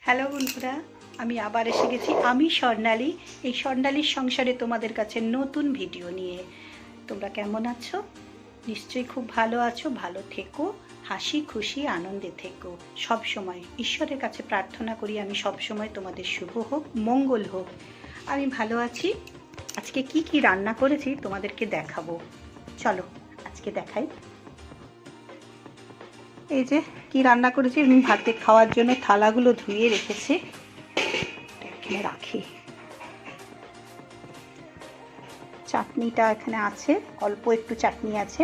Hello বন্ধুরা, আমি আবার এসে গেছি। আমি স্বর্ণালী। এই স্বর্ণালীর সংসারে তোমাদের কাছে নতুন ভিডিও নিয়ে। তোমরা কেমন আছো? নিশ্চয়ই খুব ভালো আছো। ভালো থেকো, হাসি খুশি আনন্দে থেকো। সব সময় ঈশ্বরের কাছে প্রার্থনা করি আমি সব সময় তোমাদের শুভ হোক, মঙ্গল হোক। আমি ভালো আছি। আজকে কি কি রান্না করেছি তোমাদেরকে দেখাবো। চলো আজকে দেখাই। এই যে কি রান্না করেছি, আমি ভাতে খাওয়ার জন্য থালাগুলো ধুয়ে রেখেছি, এখানে রাখি। চাটনিটা এখানে আছে, অল্প একটু চাটনি আছে।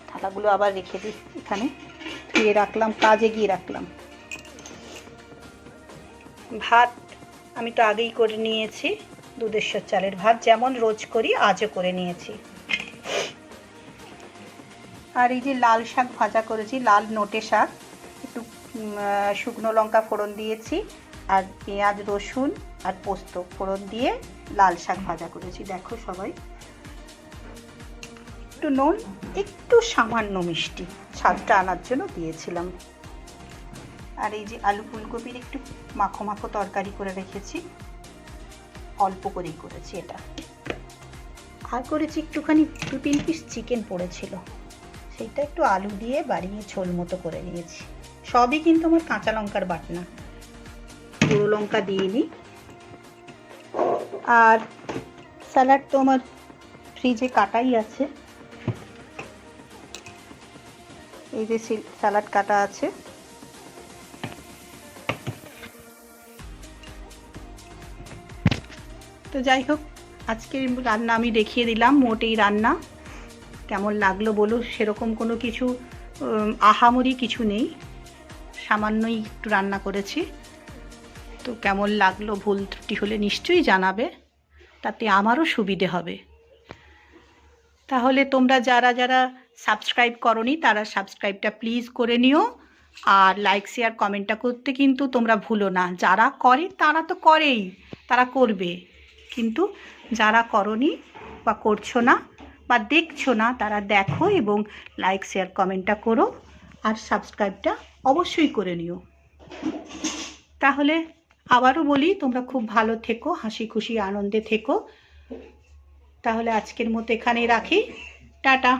থালাগুলো আবার রেখে দিই, এখানে ধুয়ে রাখলাম, কাজে গিয়ে রাখলাম। ভাত আমি তো আগেই করে নিয়েছি, দুধেশ্বর চালের ভাত, যেমন রোজ করি আজও করে নিয়েছি। আর এই যে লাল শাক ভাজা করেছি, লাল নোটে শাক, একটু শুকনো লঙ্কা ফোড়ন দিয়েছি, আর পেঁয়াজ রসুন আর পোস্ত ফোড়ন দিয়ে লাল শাক ভাজা করেছি। দেখো সবাই, একটু নুন, একটু সামান্য মিষ্টি স্বাদটা আনার জন্য দিয়েছিলাম। আর এই যে আলু ফুলকপির একটু মাখো মাখো তরকারি করে রেখেছি, অল্প করেই করেছি এটা। আর করেছি একটুখানি 2-3 পিস চিকেন পড়েছিল, সেইটা একটু আলু দিয়ে বাড়িয়ে ঝোল মতো করে নিয়েছি। সবই কিন্তু আমার কাঁচা লঙ্কার বাটনা, গুঁড়ো লঙ্কা দিইনি। আর স্যালাড তো আমার ফ্রিজে কাটাই আছে, এই যে স্যালাড কাটা আছে। তো যাই হোক, আজকের রান্না আমি দেখিয়ে দিলাম। মোটেই রান্না কেমন লাগলো বলো, সেরকম কোনো কিছু আহামরি কিছু নেই, সামান্যই একটু রান্না করেছি। তো কেমন লাগলো, ভুল ত্রুটি হলে নিশ্চয়ই জানাবে, তাতে আমারও সুবিধে হবে। তাহলে তোমরা যারা যারা সাবস্ক্রাইব করোনি তারা সাবস্ক্রাইবটা প্লিজ করে নিও, আর লাইক শেয়ার কমেন্টটা করতে কিন্তু তোমরা ভুলো না। যারা করে তারা তো করেই, তারা করবে, কিন্তু যারা করোনি বা করছো না বা দেখছো না, তারা দেখো এবং লাইক শেয়ার কমেন্টটা করো, আর সাবস্ক্রাইবটা অবশ্যই করে নিও। তাহলে আবারও বলি, তোমরা খুব ভালো থেকো, হাসি খুশি আনন্দে থেকো। তাহলে আজকের মতো এখানেই রাখি, টাটা।